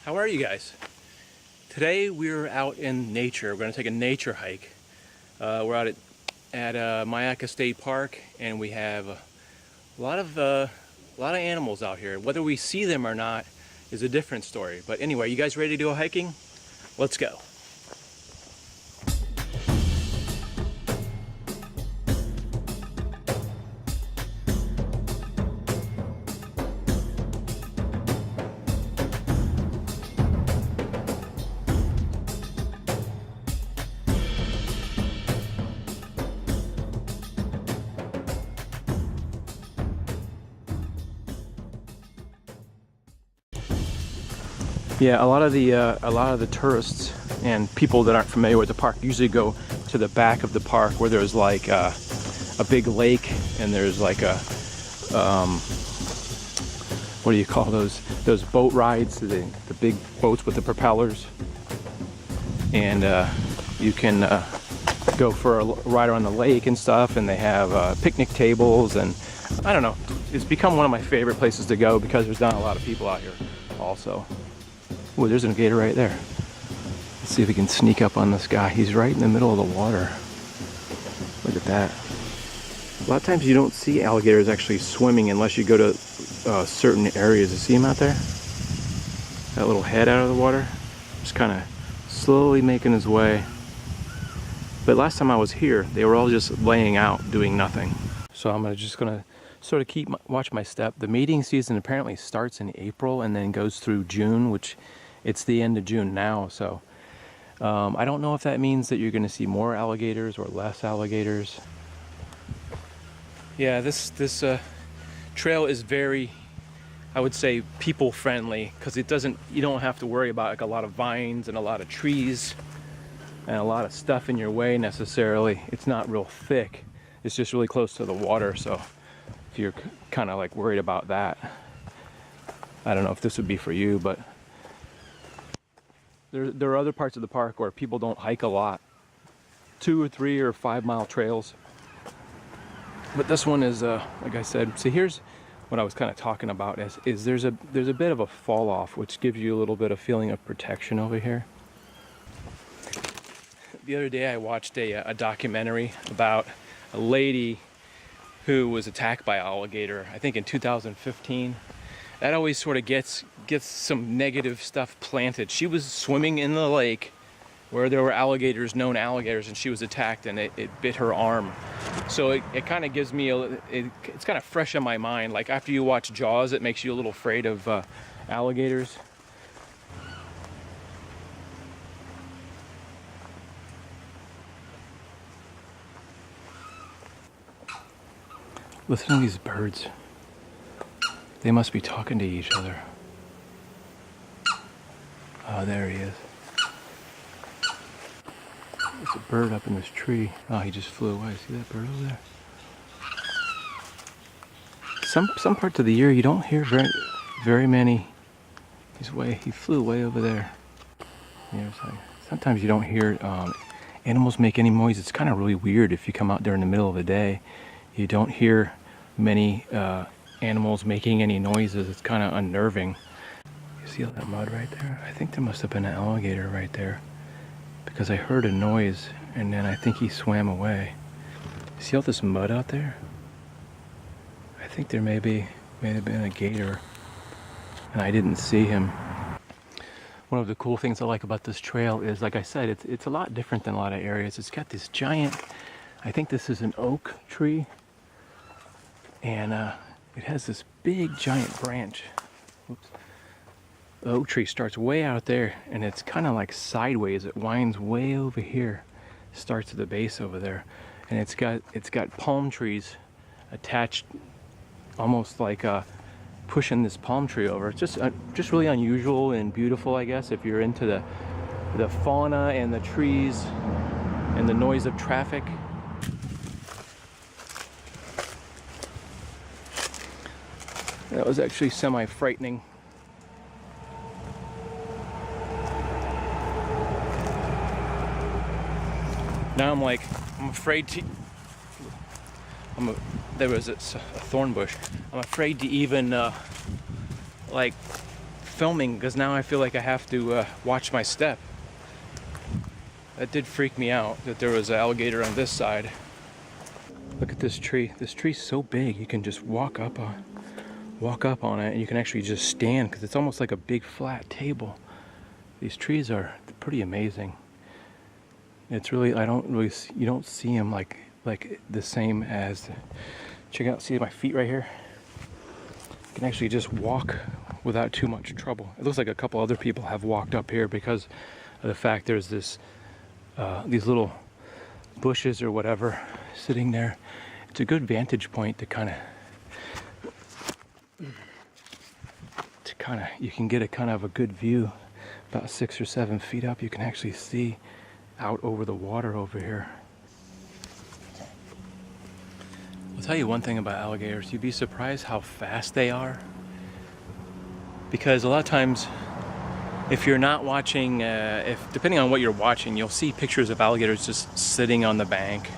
How are you guys? Today we're out in nature. We're going to take a nature hike. We're out at Mayaca State Park, and we have a lot of animals out here. Whether we see them or not is a different story. But anyway, you guys ready to go hiking? Let's go. Yeah, a lot of the tourists and people that aren't familiar with the park usually go to the back of the park where there's like a big lake, and there's like a what do you call those boat rides, the big boats with the propellers, and you can go for a ride around the lake and stuff, and they have picnic tables, and I don't know, it's become one of my favorite places to go because there's not a lot of people out here also. Oh, there's a gator right there. Let's see if we can sneak up on this guy. He's right in the middle of the water. Look at that. A lot of times you don't see alligators actually swimming unless you go to certain areas. You see him out there? That little head out of the water? Just kind of slowly making his way. But last time I was here, they were all just laying out, doing nothing. So I'm just gonna sort of watch my step. The mating season apparently starts in April and then goes through June, which it's the end of June now. So I don't know if that means that you're going to see more alligators or less alligators. Yeah, this trail is very, I would say, people friendly, because you don't have to worry about like a lot of vines and a lot of trees and a lot of stuff in your way necessarily. It's not real thick. It's just really close to the water, so if you're kind of like worried about that, I don't know if this would be for you, but there are other parts of the park where people don't hike a lot, 2 or 3 or 5 mile trails, but this one is like I said. So here's what I was kind of talking about is there's a bit of a fall off, which gives you a little bit of feeling of protection over here. The other day I watched a documentary about a lady who was attacked by an alligator, I think in 2015. That always sort of gets some negative stuff planted. She was swimming in the lake where there were alligators, known alligators, and she was attacked, and it bit her arm. So it kind of gives me it's kind of fresh in my mind. Like after you watch Jaws, it makes you a little afraid of alligators. Listen to these birds. They must be talking to each other. Oh, there he is. There's a bird up in this tree. Oh, he just flew away. See that bird over there? Some parts of the year you don't hear very many. He flew way over there. Sometimes you don't hear animals make any noise. It's kind of really weird if you come out there in the middle of the day. You don't hear many animals making any noises. It's kind of unnerving. You see all that mud right there? I think there must have been an alligator right there, because I heard a noise and then I think he swam away. See all this mud out there? I think there may have been a gator and I didn't see him. One of the cool things I like about this trail is, like I said, it's a lot different than a lot of areas. It's got this giant, I think this is an oak tree, and it has this big giant branch. Oops. The oak tree starts way out there, and it's kind of like sideways. It winds way over here, starts at the base over there, and it's got palm trees attached, almost like pushing this palm tree over. It's just really unusual and beautiful, I guess, if you're into the fauna and the trees and the noise of traffic. That was actually semi-frightening. Now I'm afraid to, there was a thorn bush. I'm afraid to even like filming because now I feel like I have to watch my step. That did freak me out that there was an alligator on this side. Look at this tree. This tree's so big you can just walk up on it, and you can actually just stand because it's almost like a big flat table. These trees are pretty amazing. It's really, you don't see them like the same as, check out, see my feet right here? You can actually just walk without too much trouble. It looks like a couple other people have walked up here because of the fact there's this, these little bushes or whatever sitting there. It's a good vantage point to kind of, you can get a kind of a good view. About 6 or 7 feet up, you can actually see out over the water over here. I'll tell you one thing about alligators. You'd be surprised how fast they are. Because a lot of times, if you're not watching, depending on what you're watching, you'll see pictures of alligators just sitting on the bank,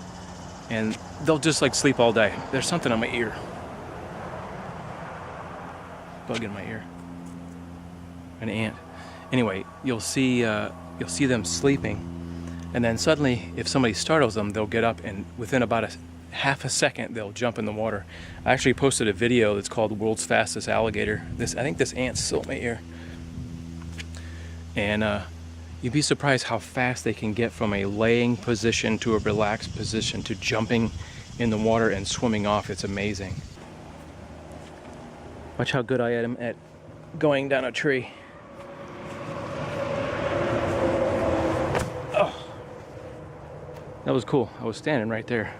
and they'll just like sleep all day. There's something on my ear. Bug in my ear. An ant. Anyway, you'll see them sleeping, and then suddenly, if somebody startles them, they'll get up, and within about half a second, they'll jump in the water. I actually posted a video that's called "World's Fastest Alligator." I think this ant's still in my ear, and you'd be surprised how fast they can get from a laying position to a relaxed position to jumping in the water and swimming off. It's amazing. Watch how good I am at going down a tree. That was cool. I was standing right there.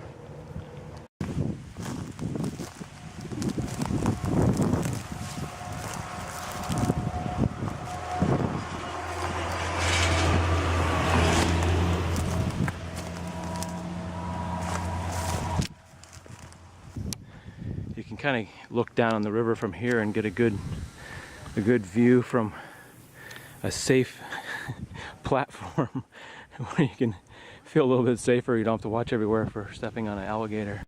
You can kind of look down on the river from here and get a good view from a safe platform where you can feel a little bit safer. You don't have to watch everywhere for stepping on an alligator.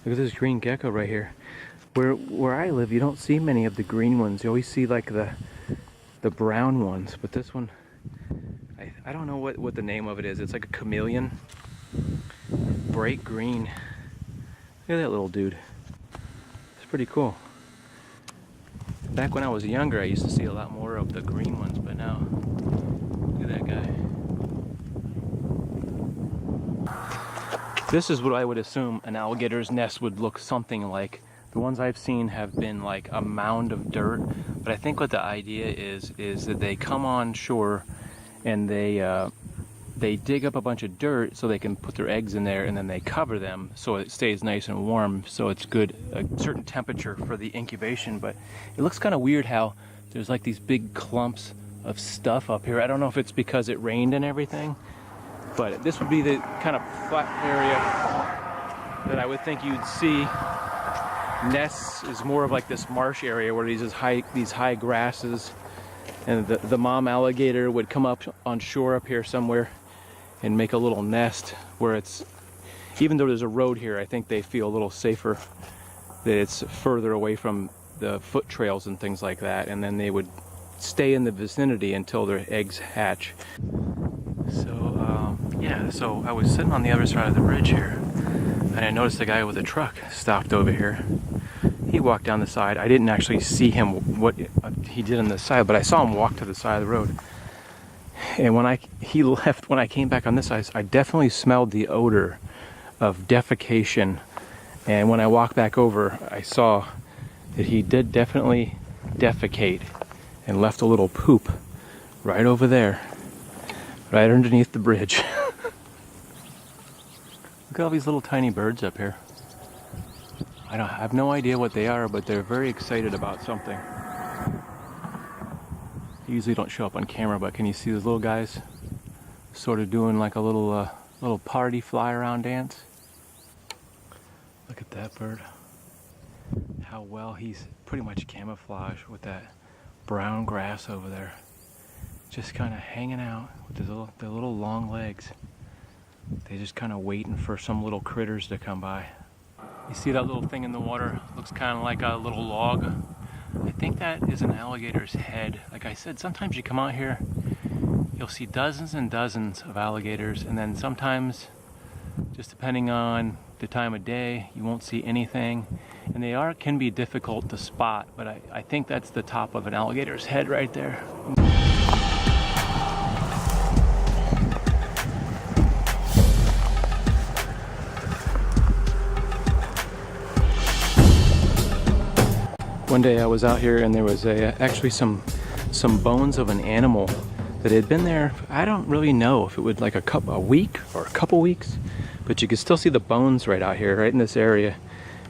Look at this green gecko right here. Where I live, you don't see many of the green ones. You always see like the brown ones, but this one, I don't know what the name of it is. It's like a chameleon. Bright green. Look at that little dude. It's pretty cool. Back when I was younger, I used to see a lot more of the green ones, but now, look at that guy. This is what I would assume an alligator's nest would look something like. The ones I've seen have been like a mound of dirt, but I think what the idea is that they come on shore and they dig up a bunch of dirt so they can put their eggs in there, and then they cover them so it stays nice and warm, so it's good, a certain temperature for the incubation. But it looks kind of weird how there's like these big clumps of stuff up here. I don't know if it's because it rained and everything, but this would be the kind of flat area that I would think you'd see. Nests is more of like this marsh area where these high grasses, and the mom alligator would come up on shore up here somewhere and make a little nest where it's, even though there's a road here, I think they feel a little safer that it's further away from the foot trails and things like that, and then they would stay in the vicinity until their eggs hatch. So I was sitting on the other side of the bridge here, and I noticed a guy with a truck stopped over here. He walked down the side. I didn't actually see him, what he did on the side, but I saw him walk to the side of the road. And when he left, when I came back on this side, I definitely smelled the odor of defecation. And when I walked back over, I saw that he did definitely defecate and left a little poop right over there, right underneath the bridge. Look at all these little tiny birds up here. I have no idea what they are, but they're very excited about something. They usually don't show up on camera, but can you see those little guys sort of doing like a little party fly around dance? Look at that bird. How well he's pretty much camouflaged with that brown grass over there. Just kind of hanging out with their little long legs. They're just kind of waiting for some little critters to come by. You see that little thing in the water? Looks kind of like a little log. I think that is an alligator's head. Like I said, sometimes you come out here, you'll see dozens and dozens of alligators, and then sometimes, just depending on the time of day, you won't see anything. And they can be difficult to spot, but I think that's the top of an alligator's head right there. One day I was out here and there was actually some bones of an animal that had been there. I don't really know if it would like a week or a couple weeks, but you could still see the bones right out here, right in this area.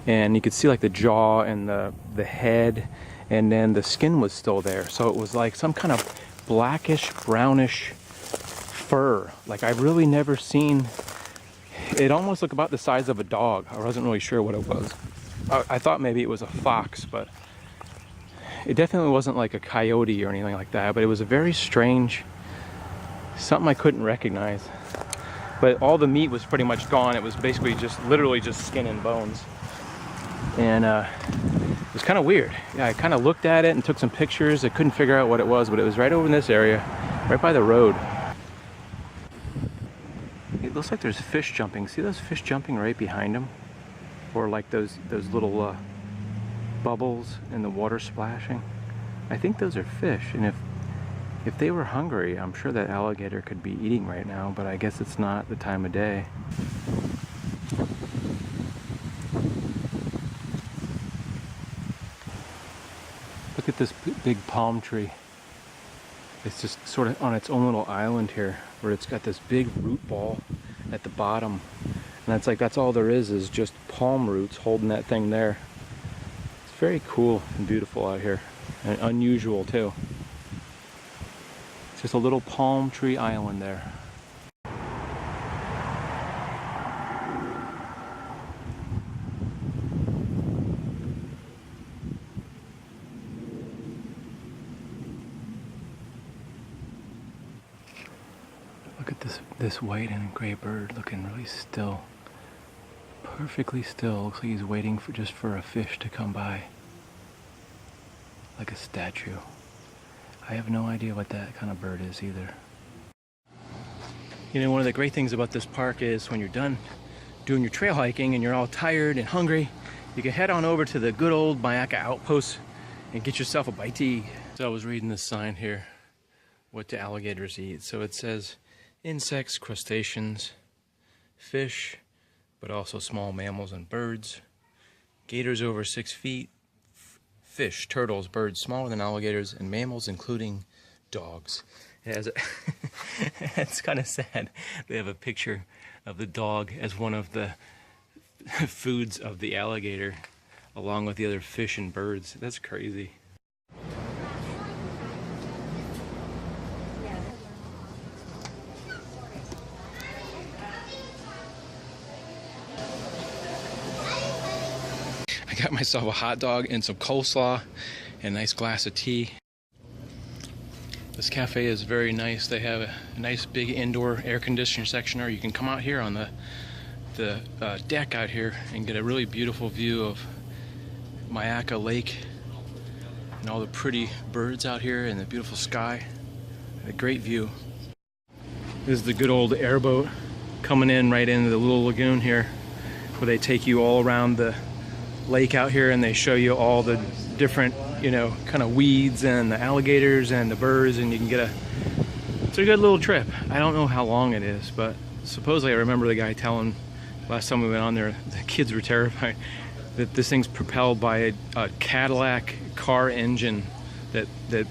And you could see like the jaw and the head, and then the skin was still there. So it was like some kind of blackish, brownish fur. Like I've really never seen, it almost looked about the size of a dog. I wasn't really sure what it was. I thought maybe it was a fox, but it definitely wasn't like a coyote or anything like that, but it was a very strange, something I couldn't recognize. But all the meat was pretty much gone. It was basically literally just skin and bones. And it was kind of weird. Yeah, I kind of looked at it and took some pictures. I couldn't figure out what it was, but it was right over in this area, right by the road. It looks like there's fish jumping. See those fish jumping right behind them? Or like those little bubbles in the water splashing. I think those are fish, and if they were hungry, I'm sure that alligator could be eating right now, but I guess it's not the time of day. Look at this big palm tree. It's just sort of on its own little island here, where it's got this big root ball at the bottom. And that's all there is just palm roots holding that thing there. It's very cool and beautiful out here, and unusual too. It's just a little palm tree island there. Look at this white and gray bird looking really still. Perfectly still. Looks like he's waiting just for a fish to come by. Like a statue. I have no idea what that kind of bird is either. You know, one of the great things about this park is when you're done doing your trail hiking and you're all tired and hungry, you can head on over to the good old Myakka Outpost and get yourself a bite to eat. So I was reading this sign here, what do alligators eat? So it says insects, crustaceans, fish, but also small mammals and birds. Gators over 6 feet, fish, turtles, birds smaller than alligators, and mammals including dogs. It has it's kind of sad. They have a picture of the dog as one of the foods of the alligator, along with the other fish and birds. That's crazy. Got myself a hot dog and some coleslaw and a nice glass of tea. This cafe is very nice. They have a nice big indoor air conditioner section, or you can come out here on the deck out here and get a really beautiful view of Myakka Lake and all the pretty birds out here and the beautiful sky. A great view. This is the good old airboat coming in right into the little lagoon here, where they take you all around the lake out here and they show you all the different, you know, kind of weeds and the alligators and the birds, and you can get it's a good little trip. I don't know how long it is, but supposedly I remember the guy telling last time we went on there, the kids were terrified that this thing's propelled by a Cadillac car engine that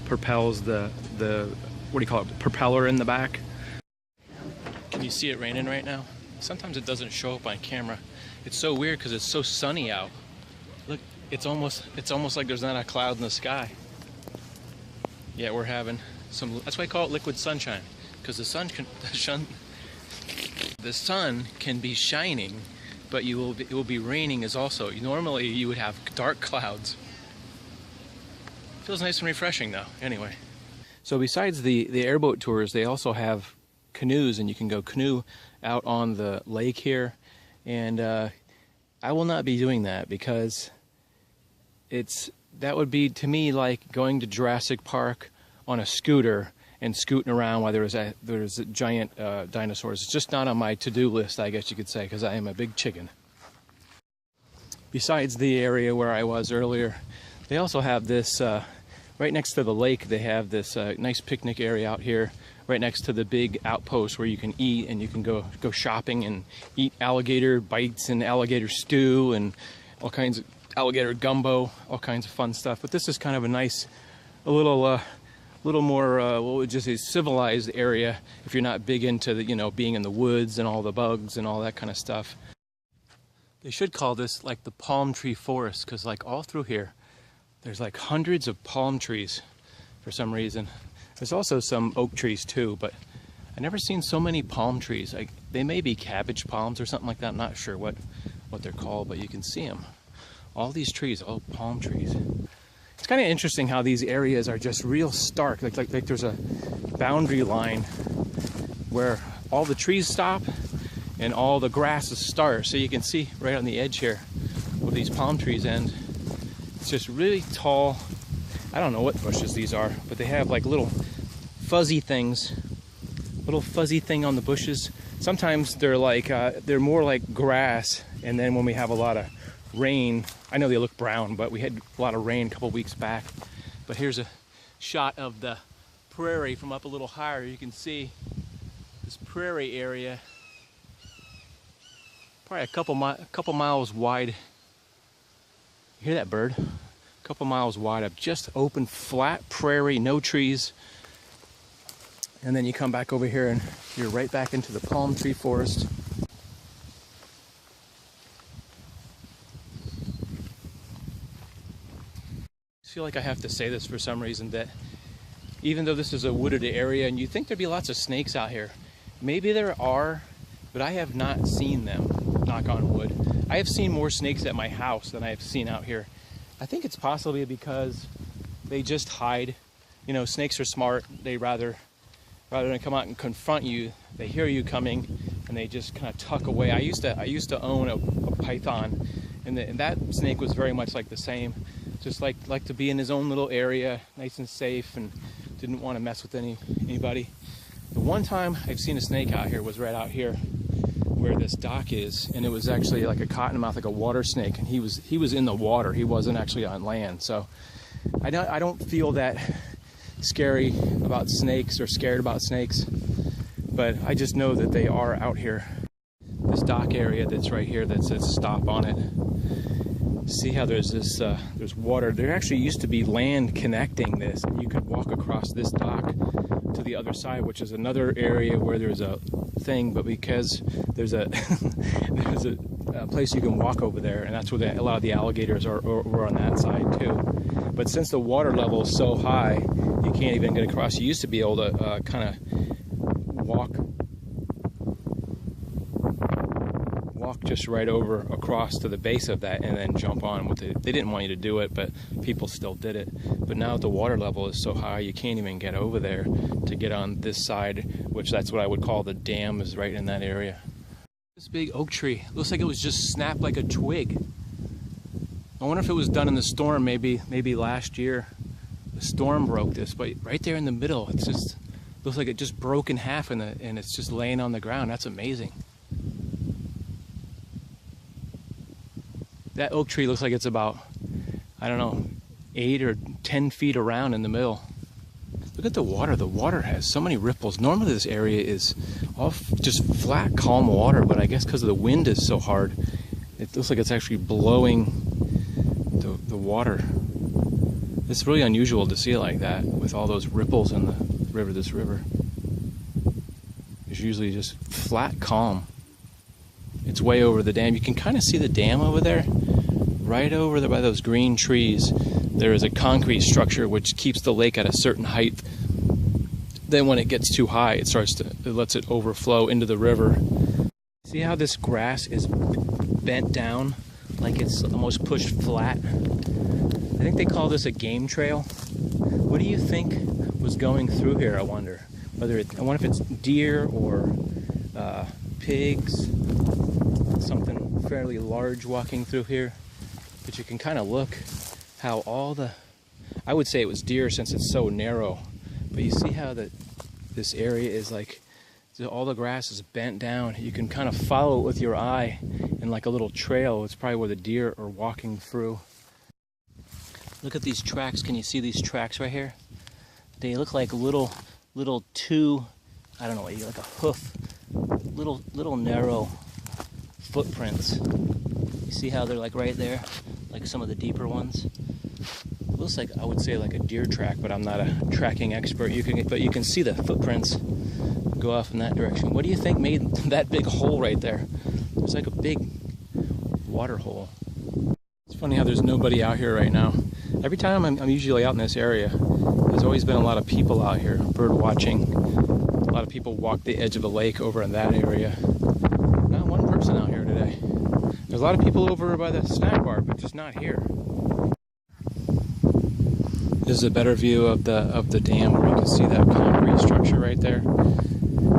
propels the what do you call it, propeller in the back. Can you see it raining right now? Sometimes it doesn't show up on camera. It's so weird because it's so sunny out. Look, it's almost like there's not a cloud in the sky. Yeah, we're having some. That's why I call it liquid sunshine, because the sun can be shining, but it will be raining as also. Normally you would have dark clouds. Feels nice and refreshing though. Anyway, so besides the airboat tours, they also have canoes, and you can go canoe out on the lake here. And I will not be doing that because it's that would be to me like going to Jurassic Park on a scooter and scooting around while there's giant dinosaurs. It's just not on my to-do list, I guess you could say, because I am a big chicken. Besides the area where I was earlier, they also have this, right next to the lake, they have this nice picnic area out here, right next to the big outpost where you can eat and you can go shopping and eat alligator bites and alligator stew and all kinds of alligator gumbo, all kinds of fun stuff. But this is kind of a nice, a little more, what would you say, civilized area if you're not big into the, you know, being in the woods and all the bugs and all that kind of stuff. They should call this like the palm tree forest, because like all through here, there's like hundreds of palm trees for some reason. There's also some oak trees too, but I've never seen so many palm trees. Like, they may be cabbage palms or something like that. I'm not sure what they're called, but you can see them. All these trees, all palm trees. It's kind of interesting how these areas are just real stark. Like there's a boundary line where all the trees stop and all the grasses start. So you can see right on the edge here where these palm trees end. It's just really tall. I don't know what bushes these are, but they have like little fuzzy things, little fuzzy thing on the bushes. Sometimes they're like, they're more like grass. And then when we have a lot of rain, I know they look brown, but we had a lot of rain a couple weeks back. But here's a shot of the prairie from up a little higher. You can see this prairie area, probably a couple miles wide. You hear that bird? A couple miles wide of just open, flat prairie, no trees. And then you come back over here and you're right back into the palm tree forest. I feel like I have to say this for some reason, that even though this is a wooded area and you think there'd be lots of snakes out here, maybe there are, but I have not seen them, knock on wood. I have seen more snakes at my house than I have seen out here. I think it's possibly because they just hide. You know, snakes are smart. They rather than come out and confront you, they hear you coming and they just kind of tuck away. I used to own a python, and that snake was very much like the same. Just like to be in his own little area, nice and safe, and didn't want to mess with anybody. The one time I've seen a snake out here was right out here where this dock is, and it was actually like a cottonmouth, like a water snake, and he was in the water. He wasn't actually on land. So I don't feel that scary about snakes or scared about snakes, but I just know that they are out here. This dock area that's right here that says stop on it. See how there's this, there's water. There actually used to be land connecting this, and you could walk across this dock to the other side, which is another area where there's a thing, but because there's a there's a place you can walk over there, and that's where a lot of the alligators are on that side too. But since the water level is so high, you can't even get across. You used to be able to kind of walk just right over across to the base of that and then jump on. They didn't want you to do it, but people still did it. But now the water level is so high, you can't even get over there to get on this side, which that's what I would call the dam, is right in that area. This big oak tree looks like it was just snapped like a twig. I wonder if it was done in the storm, maybe last year. The storm broke this, but right there in the middle, it's just looks like it just broke in half, and it's just laying on the ground. That's amazing. That oak tree looks like it's about, I don't know, 8 or 10 feet around in the middle. Look at the water. The water has so many ripples. Normally this area is all just flat, calm water, but I guess because the wind is so hard, it looks like it's actually blowing the water. It's really unusual to see it like that, with all those ripples in the river. This river is usually just flat, calm. It's way over the dam. You can kind of see the dam over there. Right over there by those green trees, there is a concrete structure which keeps the lake at a certain height. Then when it gets too high, it lets it overflow into the river. See how this grass is bent down, like it's almost pushed flat? I think they call this a game trail. What do you think was going through here, I wonder? I wonder if it's deer or pigs, something fairly large walking through here. But you can kind of look how I would say it was deer since it's so narrow, but you see how this area is like, all the grass is bent down. You can kind of follow it with your eye in like a little trail. It's probably where the deer are walking through. Look at these tracks. Can you see these tracks right here? They look like little two, I don't know, like a hoof, little narrow footprints. You see how they're like right there, like some of the deeper ones. Looks like, I would say, like a deer track, but I'm not a tracking expert. But you can see the footprints go off in that direction. What do you think made that big hole right there? There's like a big water hole. It's funny how there's nobody out here right now. Every time I'm usually out in this area, there's always been a lot of people out here, bird watching. A lot of people walk the edge of the lake over in that area. Not one person out here today. There's a lot of people over by the snack bar, but just not here. This is a better view of the dam, where you can see that concrete structure right there.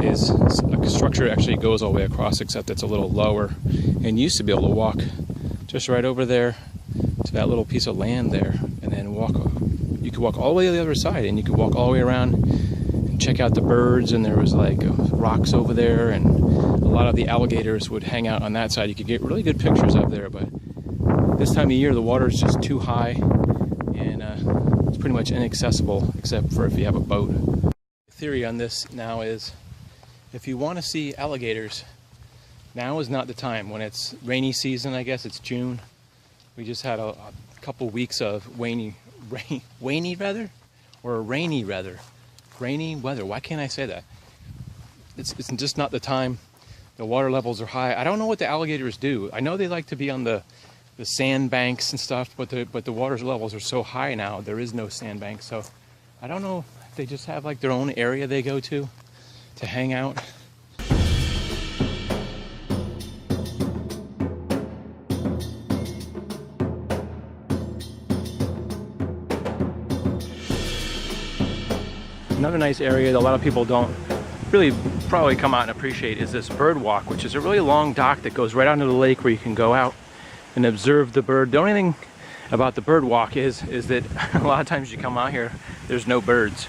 Is a structure that actually goes all the way across, except it's a little lower, and you used to be able to walk just right over there to that little piece of land there, and then you could walk all the way to the other side, and you could walk all the way around and check out the birds, and there was like rocks over there, and a lot of the alligators would hang out on that side. You could get really good pictures up there, but this time of year the water is just too high, and it's pretty much inaccessible except for if you have a boat. The theory on this now is, if you want to see alligators, now is not the time. When it's rainy season, I guess it's June. We just had a couple weeks of rainy weather. Why can't I say that? It's just not the time. The water levels are high. I don't know what the alligators do. I know they like to be on the sandbanks and stuff, but the water levels are so high now. There is no sandbank, so I don't know if they just have like their own area they go to hang out. Another nice area that a lot of people don't really probably come out and appreciate is this bird walk, which is a really long dock that goes right onto the lake where you can go out and observe the bird. The only thing about the bird walk is that a lot of times you come out here, there's no birds.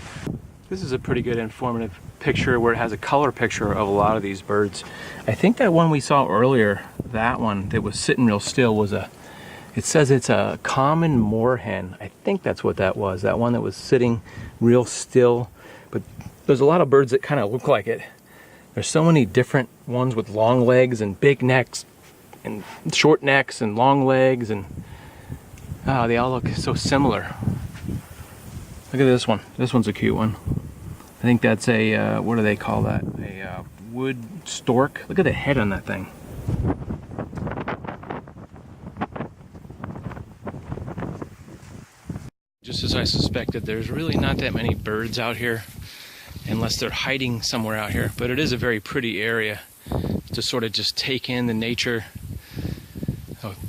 This is a pretty good informative picture where it has a color picture of a lot of these birds. I think that one we saw earlier, that one that was sitting real still, was it says it's a common moorhen. I think that's what that was, that one that was sitting real still. But there's a lot of birds that kind of look like it. There's so many different ones with long legs and big necks and short necks and long legs, and they all look so similar. Look at this one. This one's a cute one. I think that's a, what do they call that? A wood stork. Look at the head on that thing. Just as I suspected, there's really not that many birds out here, unless they're hiding somewhere out here. But it is a very pretty area to sort of just take in the nature.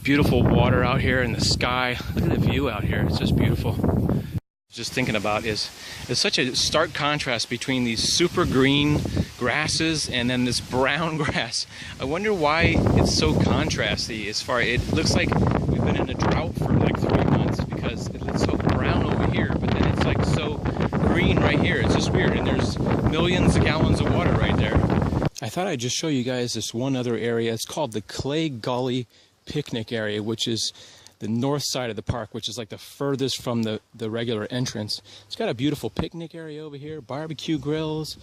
Beautiful water out here in the sky. Look at the view out here. It's just beautiful. Just thinking about is such a stark contrast between these super green grasses and then this brown grass. I wonder why it's so contrasty. It looks like we've been in a drought for like 3 months, because it's so brown over here, but then it's like so green right here. It's just weird, and there's millions of gallons of water right there. I thought I'd just show you guys this one other area. It's called the Clay Gully Picnic Area, which is the north side of the park, which is like the furthest from the regular entrance. It's got a beautiful picnic area over here, barbecue grills,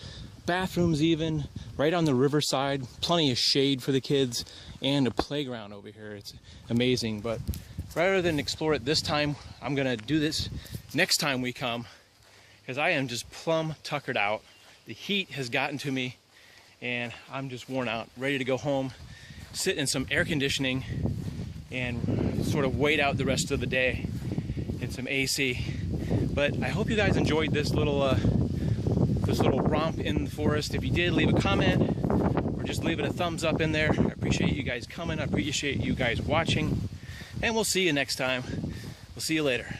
bathrooms even, right on the riverside, plenty of shade for the kids, and a playground over here. It's amazing. But rather than explore it this time, I'm gonna do this next time we come, because I am just plumb tuckered out. The heat has gotten to me, and I'm just worn out, ready to go home, sit in some air conditioning, and sort of wait out the rest of the day in some AC. But I hope you guys enjoyed this little romp in the forest. If you did, leave a comment or just leave it a thumbs up in there. I appreciate you guys coming. I appreciate you guys watching, and we'll see you next time. We'll see you later.